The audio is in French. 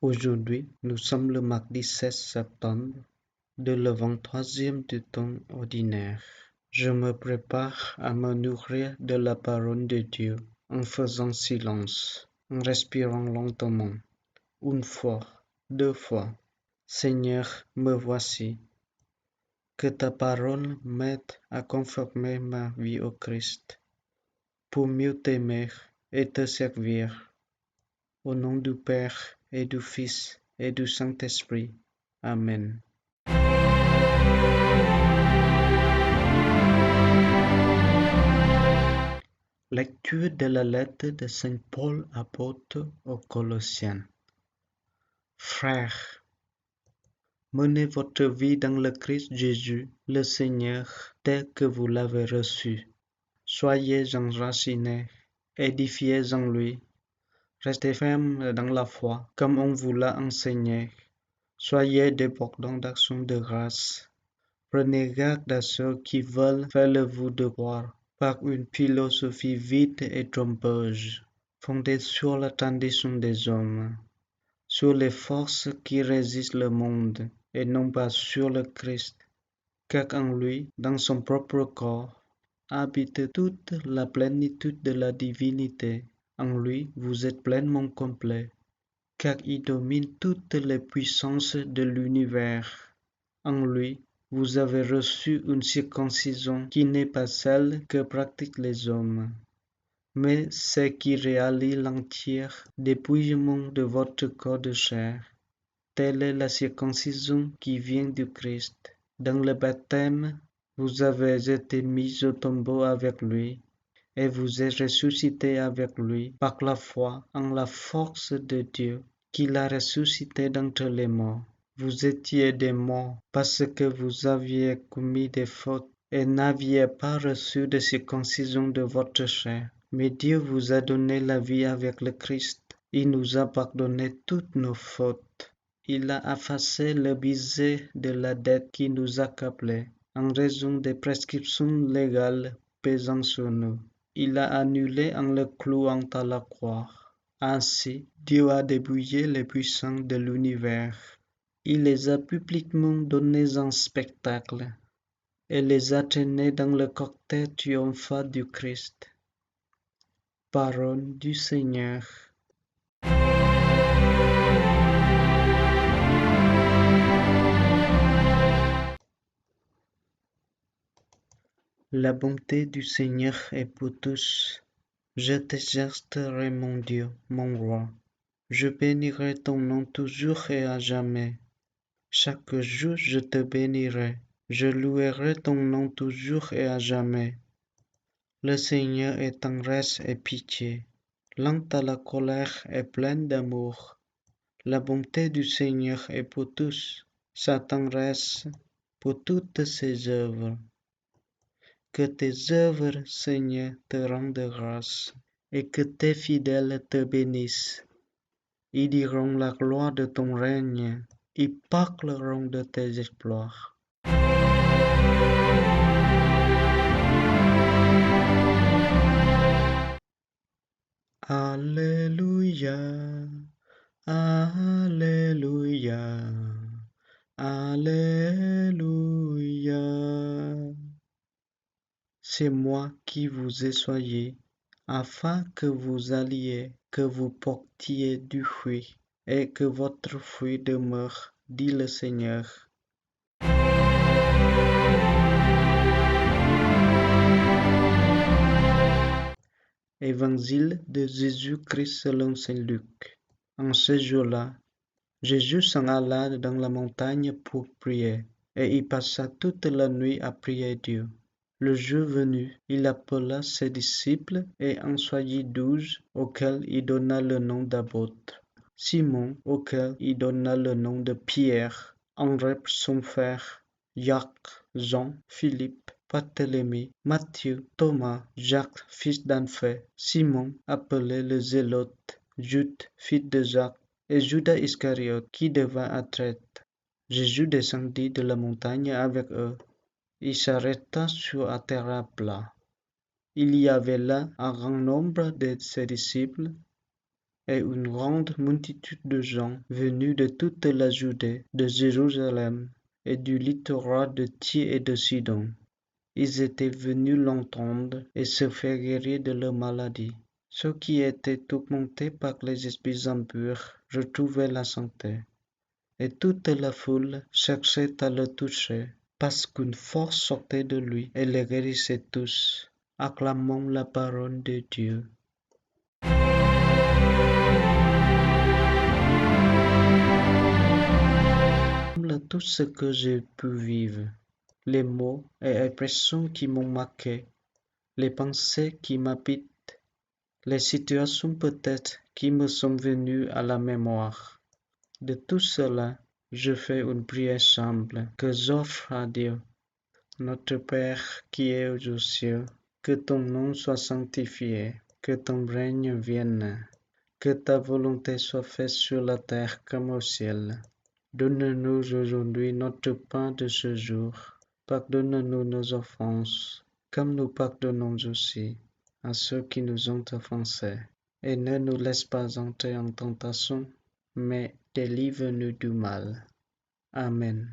Aujourd'hui, nous sommes le mardi 16 septembre de le 23e du temps ordinaire. Je me prépare à me nourrir de la parole de Dieu en faisant silence, en respirant lentement, une fois, deux fois. Seigneur, me voici. Que ta parole m'aide à conformer ma vie au Christ, pour mieux t'aimer et te servir. Au nom du Père et du Fils et du Saint-Esprit. Amen. Lecture de la lettre de Saint Paul apôtre aux Colossiens. Frères, menez votre vie dans le Christ Jésus, le Seigneur, tel que vous l'avez reçu. Soyez enracinés, édifiés en lui. Restez fermes dans la foi, comme on vous l'a enseigné. Soyez débordants d'actions de grâce. Prenez garde à ceux qui veulent faire vous devoir par une philosophie vide et trompeuse, fondée sur la tradition des hommes, sur les forces qui résistent le monde, et non pas sur le Christ, car en lui, dans son propre corps, habite toute la plénitude de la divinité. En lui, vous êtes pleinement complet, car il domine toutes les puissances de l'univers. En lui, vous avez reçu une circoncision qui n'est pas celle que pratiquent les hommes, mais celle qui réalise l'entier dépouillement de votre corps de chair. Telle est la circoncision qui vient du Christ. Dans le baptême, vous avez été mis au tombeau avec lui, et vous êtes ressuscité avec lui par la foi en la force de Dieu, qui l'a ressuscité d'entre les morts. Vous étiez des morts parce que vous aviez commis des fautes et n'aviez pas reçu de circoncision de votre chair. Mais Dieu vous a donné la vie avec le Christ. Il nous a pardonné toutes nos fautes. Il a effacé le baiser de la dette qui nous accablait en raison des prescriptions légales pesant sur nous. Il l'a annulé en le clouant à la croix. Ainsi, Dieu a dépouillé les puissants de l'univers. Il les a publiquement donnés en spectacle et les a traînés dans le cortège triomphal du Christ. Parole du Seigneur. La bonté du Seigneur est pour tous. Je t'exercerai, mon Dieu, mon roi. Je bénirai ton nom toujours et à jamais. Chaque jour je te bénirai. Je louerai ton nom toujours et à jamais. Le Seigneur est tendresse et pitié, lent à la colère et plein d'amour. La bonté du Seigneur est pour tous, sa tendresse pour toutes ses œuvres. Que tes œuvres, Seigneur, te rendent grâce, et que tes fidèles te bénissent. Ils diront la gloire de ton règne, ils parleront de tes exploits. Alléluia, Alléluia, Alléluia. C'est moi qui vous ai soigné, afin que vous alliez, que vous portiez du fruit, et que votre fruit demeure, dit le Seigneur. Évangile de Jésus-Christ selon saint Luc. En ce jour-là, Jésus s'en alla dans la montagne pour prier, et il passa toute la nuit à prier Dieu. Le jour venu, il appela ses disciples et en choisit 12, auxquels il donna le nom d'apôtres. Simon, auquel il donna le nom de Pierre, André son frère, Jacques, Jean, Philippe, Barthélemy, Matthieu, Thomas, Jacques, fils d'Alphée, Simon, appelé le Zélote, Jude, fils de Jacques, et Judas Iscariote, qui devint un traître. Jésus descendit de la montagne avec eux. Il s'arrêta sur un terrain plat. Il y avait là un grand nombre de ses disciples. et une grande multitude de gens venus de toute la Judée, de Jérusalem et du littoral de Tyr et de Sidon. Ils étaient venus l'entendre et se faire guérir de leur maladie. Ceux qui étaient tourmentés par les esprits impurs retrouvaient la santé. Et toute la foule cherchait à le toucher, parce qu'une force sortait de lui et les guérissait tous. Acclamons la parole de Dieu. Comme tout ce que j'ai pu vivre, les mots et expressions qui m'ont marqué, les pensées qui m'habitent, les situations peut-être qui me sont venues à la mémoire. De tout cela, je fais une prière simple que j'offre à Dieu. Notre Père qui es aux cieux, que ton nom soit sanctifié, que ton règne vienne, que ta volonté soit faite sur la terre comme au ciel. Donne-nous aujourd'hui notre pain de ce jour. Pardonne-nous nos offenses, comme nous pardonnons aussi à ceux qui nous ont offensés. Et ne nous laisse pas entrer en tentation, mais délivre-nous du mal. Amen.